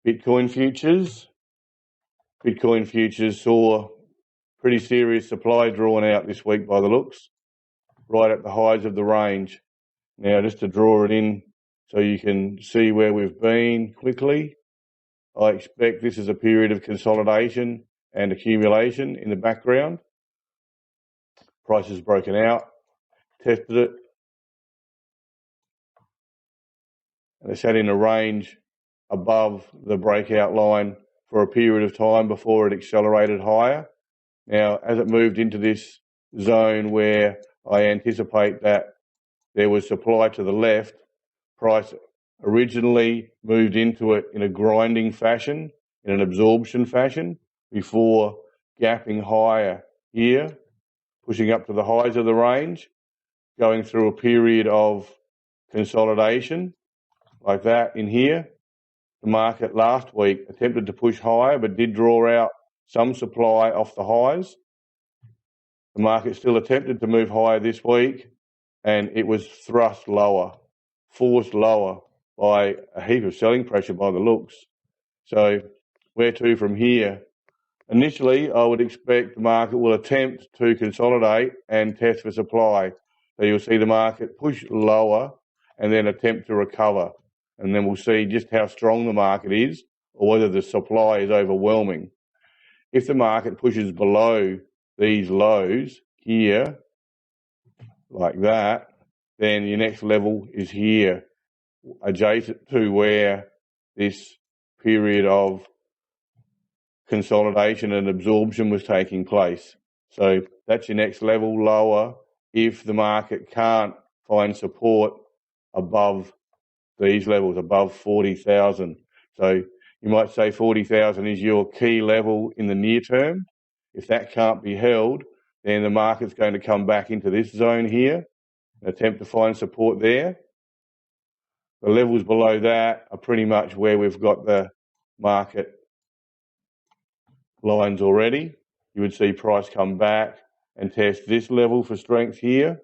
Bitcoin futures. Bitcoin futures saw pretty serious supply drawn out this week by the looks, right at the highs of the range. Now, just to draw it in so you can see where we've been quickly, I expect this is a period of consolidation and accumulation in the background. Price has broken out, tested it, and it sat in a range above the breakout line for a period of time before it accelerated higher. Now, as it moved into this zone where I anticipate that there was supply to the left, price originally moved into it in a grinding fashion, in an absorption fashion, before gapping higher here, pushing up to the highs of the range, going through a period of consolidation like that in here. The market last week attempted to push higher but did draw out some supply off the highs. The market still attempted to move higher this week, and it was thrust lower, forced lower by a heap of selling pressure by the looks. So where to from here? Initially, I would expect the market will attempt to consolidate and test for supply. So you'll see the market push lower and then attempt to recover. And then we'll see just how strong the market is or whether the supply is overwhelming. If the market pushes below these lows here, like that, then your next level is here, adjacent to where this period of consolidation and absorption was taking place. So that's your next level, lower, if the market can't find support above these levels, above 40,000. So you might say 40,000 is your key level in the near term. If that can't be held, then the market's going to come back into this zone here, attempt to find support there. The levels below that are pretty much where we've got the market lines already. You would see price come back and test this level for strength here.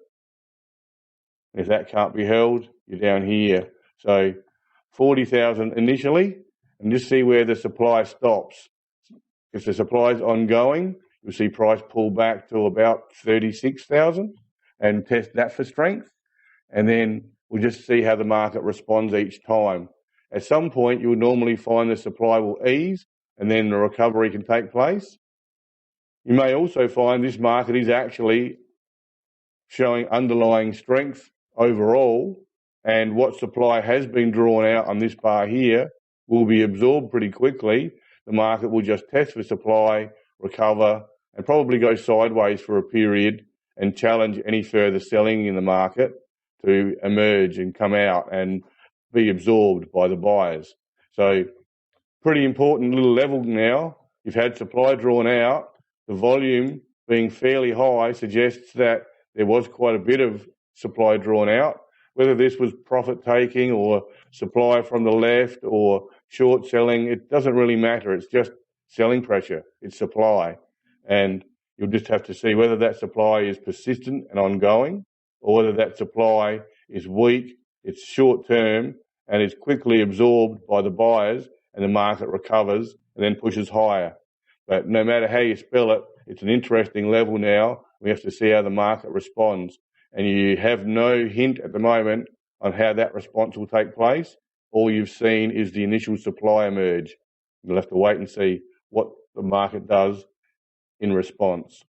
If that can't be held, you're down here. So 40,000 initially, and just see where the supply stops. If the supply is ongoing, you'll see price pull back to about 36,000 and test that for strength. And then we'll just see how the market responds each time. At some point, you'll normally find the supply will ease and then the recovery can take place. You may also find this market is actually showing underlying strength overall, and what supply has been drawn out on this bar here will be absorbed pretty quickly. The market will just test for supply, recover, and probably go sideways for a period and challenge any further selling in the market to emerge and come out and be absorbed by the buyers. So pretty important little level now. You've had supply drawn out. The volume being fairly high suggests that there was quite a bit of supply drawn out. Whether this was profit taking or supply from the left or short selling, it doesn't really matter. It's just selling pressure. It's supply. And you'll just have to see whether that supply is persistent and ongoing or whether that supply is weak, it's short term, and is quickly absorbed by the buyers and the market recovers and then pushes higher. But no matter how you spell it, it's an interesting level now. We have to see how the market responds. And you have no hint at the moment on how that response will take place. All you've seen is the initial supply emerge. You'll have to wait and see what the market does in response.